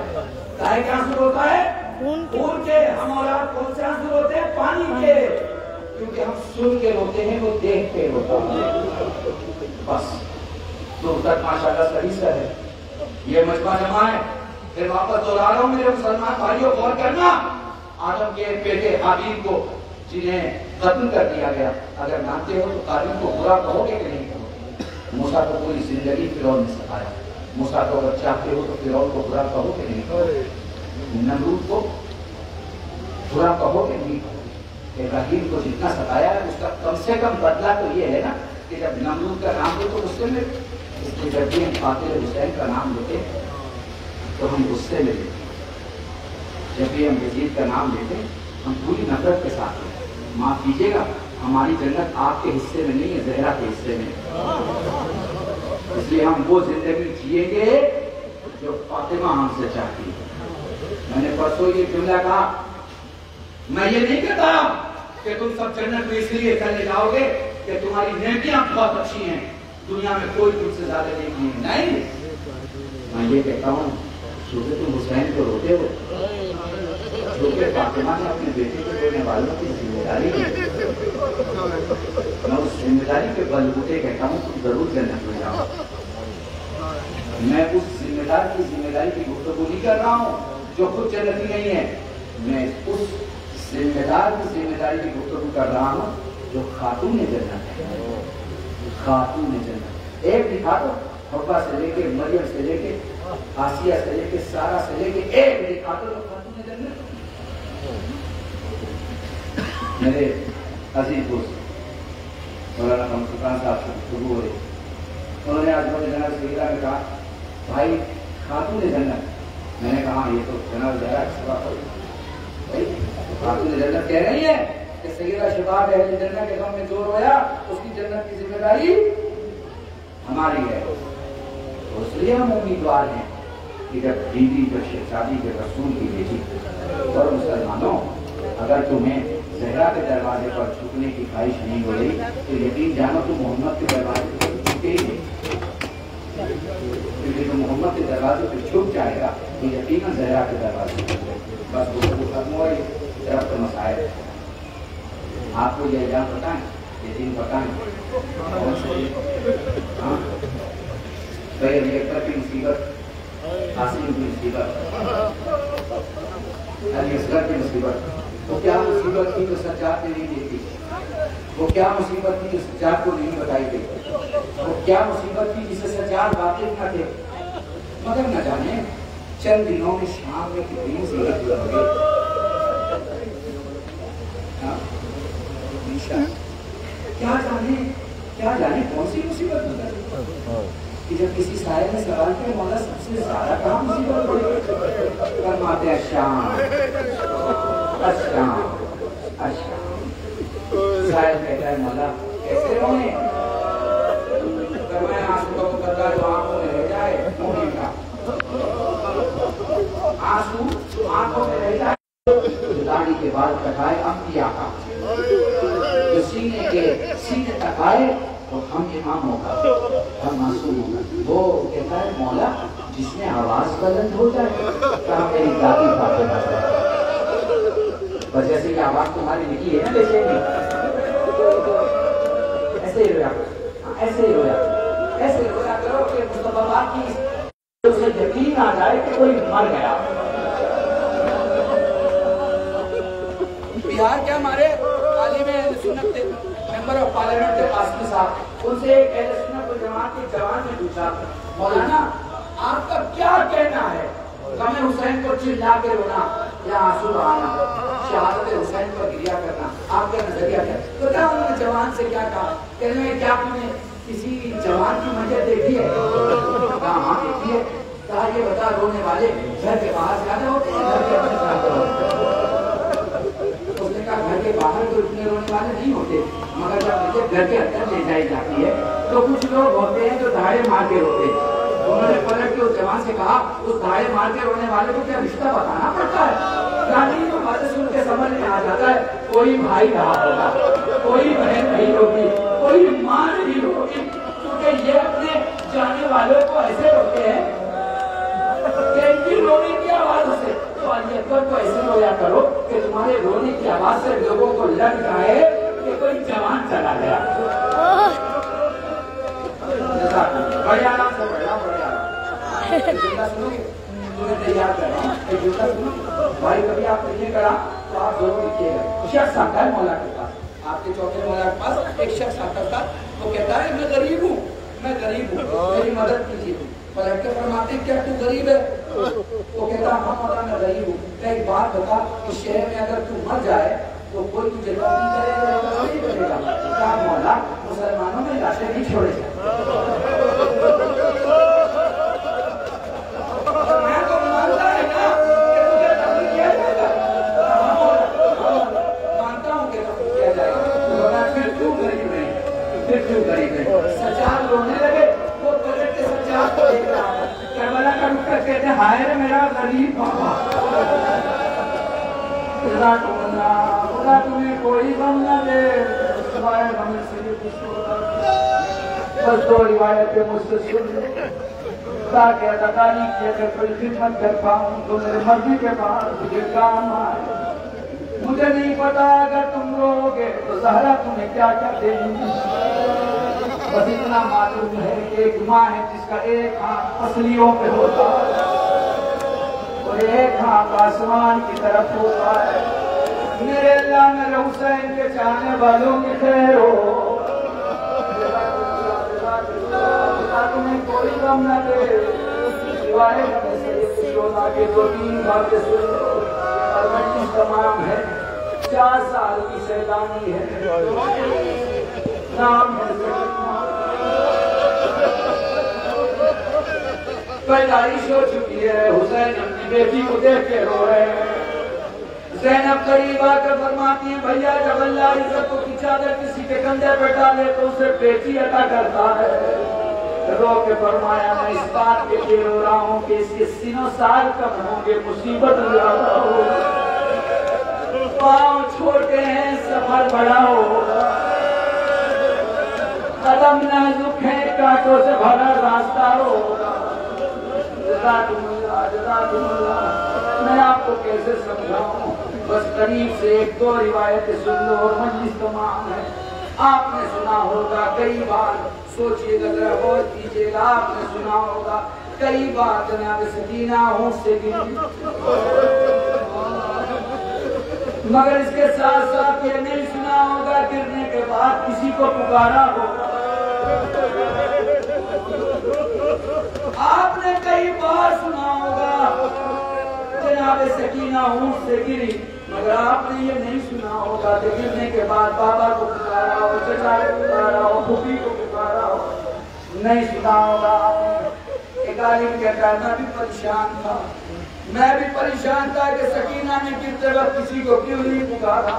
काहे के आंसू होता है? खून के। हम औलाद कौन से आंसू होते हैं? पानी के। क्योंकि हम सुन के रोते हैं, वो देख के रोता है। बस दूर तक माशाल्लाह सही से है, ये मजमा जमा है। फिर वापस दोहरा रहा हूँ मेरे मुसलमान भाइयों, गौर करना। आदम के बेटे हाबील को जिन्हें कत्ल कर दिया गया, अगर मानते हो तो काबिल को बुरा कहोगे कि नहीं कहोगे? मूसा को पूरी जिंदगी फिरौन ने सताया, मूसा को अगर चाहते हो तो फिरौन को बुरा कहोगे नहीं कहोगे? नमरूद को बुरा कहोगे नहीं कहोगे? इब्राहिम को जितना सताया है उसका कम से कम बदला तो ये है ना कि जब नमरूद का नाम लो तो गुस्से में, इसलिए जब भी हम फातिल हुसैन का नाम लेते तो हम गुस्से में लेते, जब भी हम यजीद का नाम लेते हम पूरी नफरत के साथ लेते। माफ कीजिएगा, हमारी जन्नत आपके हिस्से में नहीं है, जहरा के हिस्से में। इसलिए हम वो जिंदगी जिएंगे जो फातिमा हमसे चाहती है। मैंने परसों ये जुमला कहा, मैं ये नहीं कहता कि तुम सब जन्नत में इसलिए चले जाओगे कि तुम्हारी नेकियां बहुत अच्छी हैं, दुनिया में कोई तुमसे ज्यादा नेकी नहीं। मैं ये कहता हूँ क्योंकि तुम हुसैन को रोते हो,
जो कि फातिमा ने अपने बेटे को देने वालों की जिम्मेदारी ली। मैं उस जिम्मेदारी के बलबूते कहता हूँ तुम जरूर जन्नत में जाओ। मैं उस जिम्मेदार की जिम्मेदारी की गुफ्तगू नहीं कर रहा हूँ जो खुद जन्नती नहीं है। मैं उस जिम्मेदार की जिम्मेदारी की गुफ्तगू कर रहा हूँ जो खातून जन्नत है। खातून जन्नत एक दिखा दो, हब्बा से लेके मरियम से लेके आसिया से लेके सारा से लेके एक दिखा दो खातून जन्नत। मेरे अजीज दोस्त मौलाना खान साहब से गुफ्तगू हो रही, उन्होंने आज मुझे जनाब सगीरा में कहा भाई खातून जन्नत। मैंने कहा ये तो जनाब जरा भाई खातून जन्नत कह रही है कि सगीरा शबाब अहले जन्नत के गम में जो रोया उसकी जन्नत की जिम्मेदारी हमारी है। तो इसलिए हम उम्मीदवार हैं कि जब बीवी जब शहजादी के रसूल की बेटी और मुसलमानों अगर तुम्हें ज़हरा के दरवाजे पर झुकने की ख्वाहिश नहीं हो रही तो यकीन जानो तो मोहम्मद के दरवाजे पर झुके ही नहीं, क्योंकि तो मोहम्मद के दरवाजे पर झुक जाएगा तो यकीनन ज़हरा के दरवाजे पर बस वो खत्म हो रही तरफ तो मसाइल। आपको ये एग्जाम बताएं, ये दिन बताएं कौन से रिएक्टर की मुसीबत, हासिल की मुसीबत, असगर की मुसीबत। वो क्या मुसीबत थी जो सज्जाद ने नहीं देखी? वो क्या मुसीबत थी जो सज्जाद को नहीं बताई गई? वो क्या मुसीबत थी जिसे सज्जाद वाकिफ न थे? मगर न जाने चंद दिनों में शाम में कितनी मुसीबत हो गई। क्या जाने कौन सी मुसीबत होगी कि जब किसी साहिब ने सवाल किया मौला सबसे ज्यादा कहाँ मुसीबत होगी? फरमाते हैं शाम। साहिब कहता है मौला कैसे रोने? मैं आंसू का मुकद्दर जो आंखों में रह जाए रोने का, आंसू आंखों में रह जाए, दाढ़ी के बाल कटाए अंबिया का, जो सीने तक आए तो हम इमाम होगा, हम मासूम होगा। वो कहता है मौला जिसमें आवाज बुलंद हो जाए कहा मेरी दादी फातिमा बस जैसे कि आवाज तुम्हारी लिखी है ना वैसे नहीं, ऐसे ही रोया, ऐसे ही रोया, ऐसे रोया करो कि मुस्तफा की उसे यकीन आ जाए कि कोई मर गया। बिहार क्या हमारे आलिम सुन्नत थे, मेंबर ऑफ पार्लियामेंट थे कासिम साहब, उनसे एक अहले सुन्नत वल जमात के जवान ने पूछा मौलाना आपका क्या कहना है गम हुसैन को चिल्ला के रोना या आंसू बहाना, शहादत हुसैन पर गिरिया करना, आपका नजरिया क्या? तो क्या उन्होंने जवान से क्या कहा? कहने में क्या आपने किसी जवान की मंजर देखी है? कहा हाँ देखी है। कहा ये बता रोने वाले घर के बाहर ज्यादा होते हैं घर के अंदर ज्यादा होते हैं? उसने कहा घर के बाहर तो इतने रोने वाले नहीं होते, मगर जब मुझे घर के अंदर ले जाई जाती है तो कुछ लोग होते हैं जो धाड़े मार के रोते हैं। उन्होंने पलट के उस जवान से कहा उस धाड़े मार के रोने वाले को क्या रिश्ता बताना पड़ता है? गाली तो बातें सुन के समझ में आ जाता है कोई भाई रहा होगा, कोई बहन नहीं होगी, कोई माँ नहीं होगी, क्योंकि ये अपने जाने वालों को ऐसे रोते हैं कि इनकी रोने की आवाज से तो अल्लाह को ऐसे रोया करो कि तुम्हारे रोने की आवाज से लोगों को लग जाए कि कोई जवान चला गया। बढ़िया नाम से बढ़िया सुनोगे तुम्हें तैयार कर रहा हूँ, जूता सुनो भाई, कभी आप नहीं करा तो आप जरूर लिखिएगा। शख्स आता है मौला के पास, आपके चौथे मौला के पास एक शख्स आता था, वो कहता है मैं गरीब हूँ, मेरी मदद कीजिए। पलट के फरमाते क्या तू गरीब है? वो कहता हाँ मौला मैं गरीब हूँ। एक बात बता इस शहर में अगर तू मर जाए तो कोई तुझे नहीं करेगा? क्या मौला मुसलमानों में लाशें नहीं छोड़े जाए? मैं तो मानता है ना कि तुझे तकलीफ किया जाएगा, मानता हूँ कि तकलीफ किया जाएगा, फिर क्यों गरीब नहीं, फिर क्यों गरीब नहीं? सज्जाद रोने लगे, वो पलट के सज्जाद को देख रहा था, करबला का रुख करके कहते हाय रे मेरा गरीब बाबा, खुदा तुम्हें कोई गम न दे, सिवाय गम से बस दो रिवायतें मुझसे सुन लो,
खुदा के अदाकारी की अगर कोई खिदमत कर पाऊं तो मेरे मर्जी के बाद मुझे काम आए। मुझे नहीं पता अगर तुम रोगे तो ज़हरा तुम्हें क्या क्या देंगी। बस इतना मालूम है कि एक माँ है जिसका एक हाथ पसलियों पे होता है और एक हाथ आसमान की तरफ होता है। मेरे अल्लाह मेरे हुसैन के चाहने वालों की खैर हो। तुम्हें कोई गम न दे सिवाय के 2-3 बातें सुन लो। और मजलिस तमाम है, 4 साल की सैलानी है, नाम है पैदाइश हो चुकी है। हुसैन अपनी बेटी को देख के रो रहे हैं। ज़ैनब करीब आकर फरमाती है भैया जब अल्लाह इज्जतों की चादर किसी के कंधे पर डाले तो उसे बेटी अता करता है। रो के फरमाया मैं इस बात के लिए रो रहा हूँ कि इसके सीनों साल कब होंगे, मुसीबत ज्यादा होगा। पाँव छोटे हैं सफर बड़ा होगा, कदम नाजुक है कांटों से भरा रास्ता होगा। मैं आपको कैसे समझाऊं, बस करीब से 1-2 रिवायतें सुन लो और मजलिस तमाम है। आपने सुना होगा कई बार, सोचिएगा जरा गौर कीजिएगा, आपने सुना होगा कई बार जनाब सकीना होश से गिरी, मगर इसके साथ साथ ये नहीं सुना होगा गिरने के बाद किसी को पुकारा होगा। आपने कई बार सुना होगा जनाब सकीना होश से गिरी, मगर आपने ये नहीं सुना होगा कि गिरने के बाद बाबा को पुकारा हो, चचा को पुकारा हो, फूफी को पुकारा हो। नहीं सुना होगा आपने। एक आलिम कहता है मैं भी परेशान था, मैं भी परेशान था कि सकीना ने गिरते वक्त किसी को क्यों नहीं पुकारा।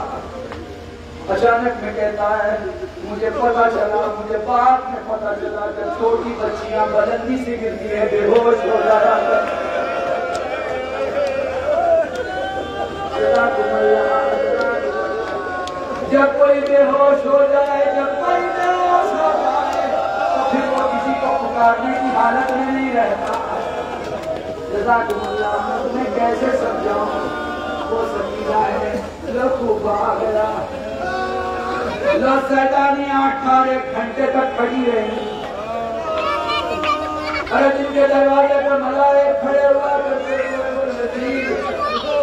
अचानक में कहता है मुझे पता चला, मुझे बाद में पता चला कि छोटी बच्चियां बुलंदी से गिरती है, बेहोश हो जाता है। जब कोई बेहोश हो जाए, जब कोई बेहोश हो जाए तो फिर वो किसी को पुकारने की हालत में नहीं रहता। मैं तुम्हें कैसे समझाऊं, वो सकीना है लो खूब आ गया, लो सैतानी 8 घंटे तक खड़ी रही। अरे जिनके दरवाजे पर मलाए खड़े हुआ करते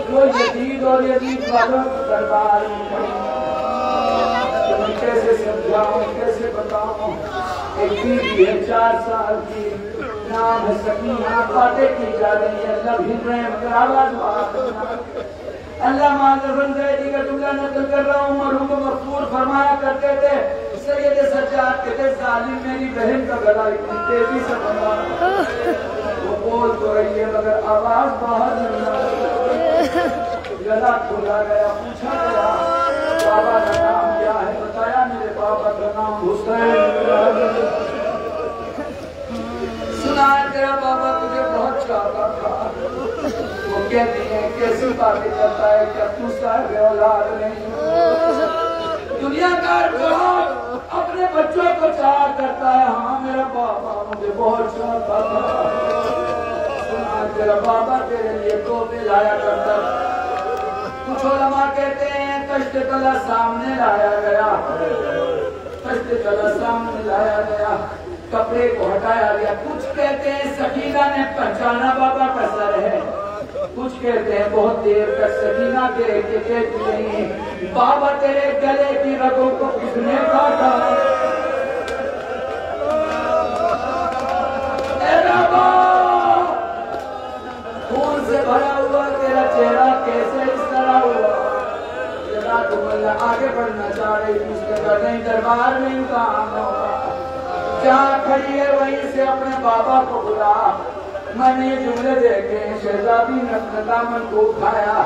वो यजीद और यजीद वालों दरबार में खड़ी। तुम्हें कैसे समझाऊं, कैसे बताऊं। एक बीवी है 4 साल की, नाम है सकीना, बातें की जा रही है, अल्लाह हिल रहे हैं मगर आवाज अल्लाह माज़रन ज़ैदी का जुमला नकल कर रहा हूँ। मरहूम मग़फ़ूर फरमाया करते थे सैयद सज्जाद कहते जालिम मेरी बहन का गला इतनी तेजी से बंधा, वो बोल तो रही है मगर आवाज बाहर नहीं आ रही। गला खोला गया, पूछा गया बाबा का नाम क्या है, बताया मेरे बाबा का नाम हुसैन। सुना तेरा बाबा तुझे बहुत चाहता था। वो कहती है कैसी बातें करता है, क्या तू साहब औलाद नहीं। दुनिया का बहुत अपने बच्चों को चाह करता है, हाँ मेरा बाबा मुझे बहुत चाहता था। सुना तेरा बाबा तेरे लिए तोहफे लाया करता। कुछ उलमा कहते हैं कश्त कला सामने लाया गया, कश्त कला सामने लाया गया, कपड़े को हटाया गया। कुछ कहते हैं सकीना ने पहचाना बाबा का सर है, कुछ कहते हैं बहुत देर तक सकीना के कहती रही बाबा तेरे गले की रगों को किसने काटा। खून से भरा हुआ तेरा चेहरा कैसे इस तरह हुआ। आगे बढ़ना चाह रही थी, उसके नहीं दरबार में इनका आना होगा, जहाँ खड़ी है वहीं से अपने बाबा को बुला। मैंने ये जुमले देखे हैं, शहजादी ने अपने दामन को उठाया,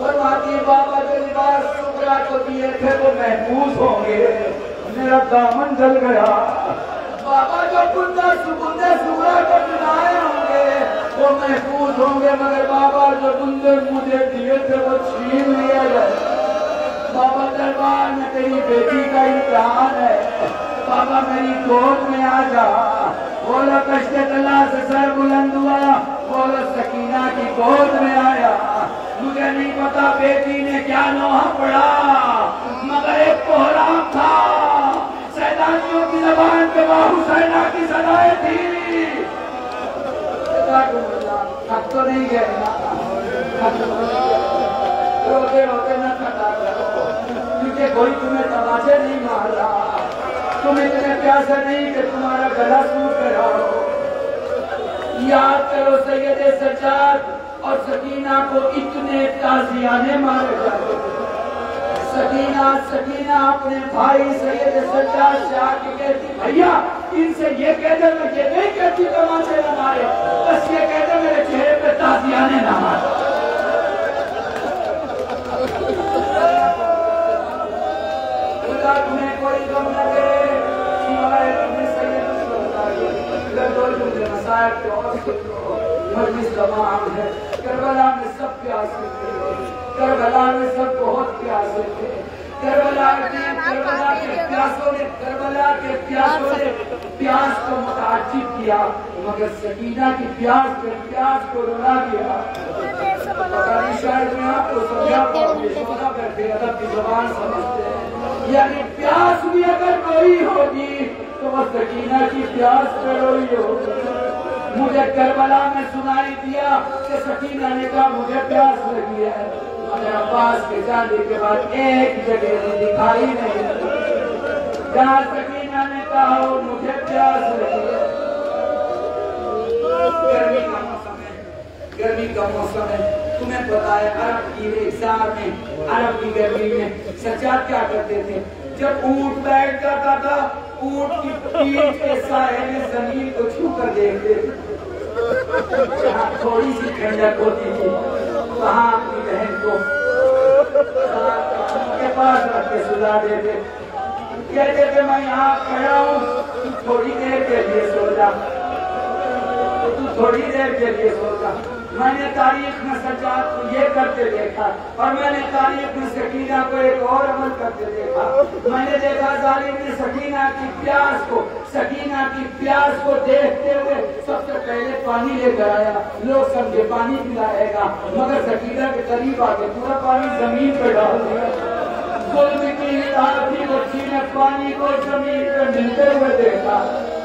फरमाती बाबा जो लिबास सुगरा को दिए थे वो महफूज होंगे, मेरा दामन जल गया। बाबा जो कुंदा सुगुंदे सुगरा को दिलाए होंगे वो महफूज होंगे, मगर बाबा जो बुंदे मुझे दिए थे वो छीन लिए गए। बाबा दरबार में तेरी बेटी का इम्तिहान है, बाबा मेरी गोद में आ जा। बोलो कश्ते तला से सर बुलंद हुआ, बोलो सकीना की गोद में आया। मुझे नहीं पता बेटी ने क्या नोहा पड़ा, मगर एक कोहराम था। सैलानियों की जबान पे बाबू सैना की सदाएं थी। थक तो नहीं गए ना, रोते रोते न थका करो, क्योंकि कोई तुम्हें तमाचे नहीं मार रहा, तुम इतने प्यासे नहीं कि तुम्हारा गला सूख रहा हो। याद करो सैयदे सज्जाद और सकीना को इतने ताजियाने मारे जाते थे। सकीना अपने भाई सैयद सज्जाद से आके कहती, भैया इनसे ये कह दे, मैं ये नहीं कहती तमाचे न मारे, बस ये कह दे मेरे चेहरे पे ताजियाने ना मारे। तुम्हें कोई गम लगे सिवाय तुम्हें सैयद मसाइब के और मजलिस तमाम है। करबला में सब प्यासे थे, करबला में सब बहुत प्यासे थे। करबला के प्यासों ने प्यास को मुताज्जिब किया, मगर सकीना की प्यास को रुला दिया। शायद मैं आपको समझा पाऊंगी, सोना बैठे अदब की जबान समझते हैं, यानी प्यास भी अगर रोई होगी तो वह सकीना की प्यास पे रोई होगी। मुझे करबला में सुनाई दिया कि सकीना ने कहा मुझे प्यास लगी है, मगर अब्बास के जाने के बाद एक जगह भी दिखाई नहीं दी जहाँ सकीना ने कहा हो मुझे प्यास लगी है। गर्मी का मौसम है, तुम्हें पता है अरब की रेगिस्तान में, अरब की गर्मी में सज्जाद क्या करते थे, जब ऊंट बैठ जाता था ऊंट की पीठ के साए में जमीन को छू कर देखते थे। जहाँ थोड़ी सी ठंडक होती थी वहाँ अपनी बहन को के पास रख के सुला देते, कहते थे मैं यहाँ खड़ा हूँ, थोड़ी देर के लिए सो जा, तू थोड़ी देर के लिए सो जा। मैंने तारीख में सज्जाद को ये करते देखा और मैंने तारीख में सकीना को एक और अमल करते देखा। मैंने देखा जालिम ने सकीना की प्यास को देखते हुए सबसे पहले पानी लेकर आया, लोग समझे पानी पिलाएगा, मगर सकीना के करीब आके पूरा पानी जमीन पर डाल दिया। जुल्म की इताअती बच्ची ने पानी को जमीन पर मिलते हुए देखा।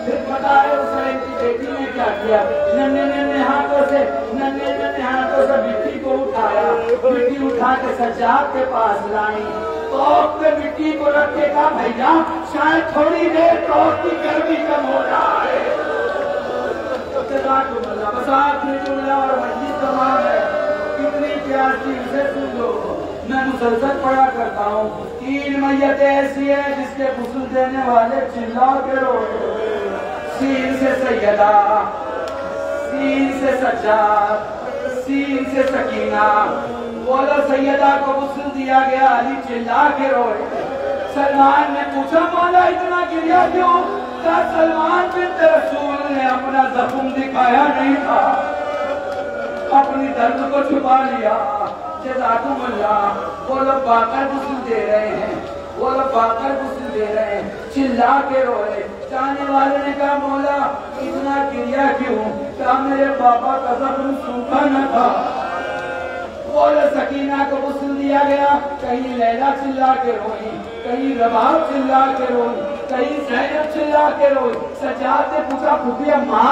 फिर पता है उस की बेटी ने क्या किया, नन्हे हाथों से मिट्टी को उठाया, मिट्टी उठा के सज्जाद के पास लाई, तोप पे मिट्टी को रख के कहा भैया शायद थोड़ी देर तोप की गर्मी कम हो जाए। बसात में जुमला और मस्जिद तमाम है, कितनी प्यार थी उसे सुन लो। मैं मुसलसल पढ़ा करता हूँ, 3 मैयतें ऐसी है जिसके गुस्ल देने वाले चिल्ला के रोए। सीन से सैयदा, सीन से सज्जाद, सीन से सकीना। बोलो सैयदा को गुस्ल दिया गया, अली चिल्ला के रोए। सलमान ने पूछा मौला इतना गिरिया क्यों? क्या सलमान बिन रसूल ने अपना जख्म दिखाया नहीं था, अपनी दर्द को छुपा लिया। वो लोग बाकर गुस्ल दे रहे हैं, वो लोग बाकर गुस्ल दे रहे हैं, चिल्ला के रोए। जाने वाले ने कहा मौला इतना गिरिया क्यों? क्या मेरे बाबा का जख्म सूखा न था? बोले सकीना को गुस्ल दिया गया, कहीं लैला चिल्ला के रोई, कहीं रबाब चिल्ला के रोई, कहीं ज़ैनब चिल्ला के रोई। सज्जाद ने पूछा फूफी अम्मा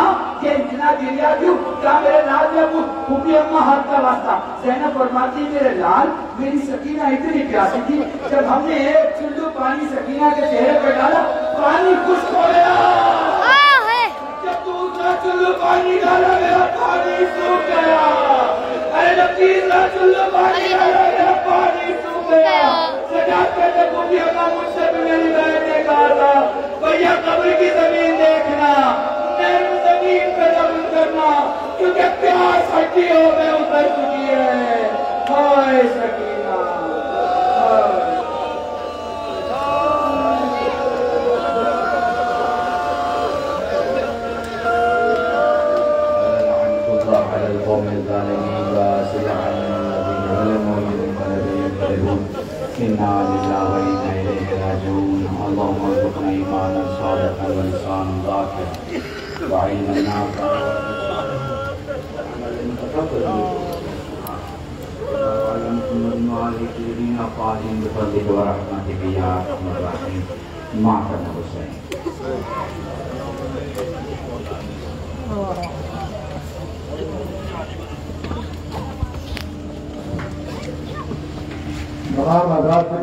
ये इतना गिरिया क्यों? क्या मेरे लाल ने फूफी अम्मा हाथ का वास्ता? ज़ैनब फरमाती मेरे लाल मेरी सकीना इतनी प्यासी थी, जब हमने एक चुल्लू पानी सकीना के चेहरे पर डाला पानी खुश्क हो गया। जब दूसरा चुल्लू पानी डाला मेरा पानी सूख गया। अरे तीसरा चुल्लू पानी डाला मेरा पानी सूख गया। सजाद कहते फूफी अम्मा मुझसे भी मेरी बहन ने कहा था भैया कब्र की जमीन देखना, नैन जमीन पे दफन करना, क्योंकि प्यास हड्डियों में उतर चुकी है। हाय सकीना,
तमाम आजाद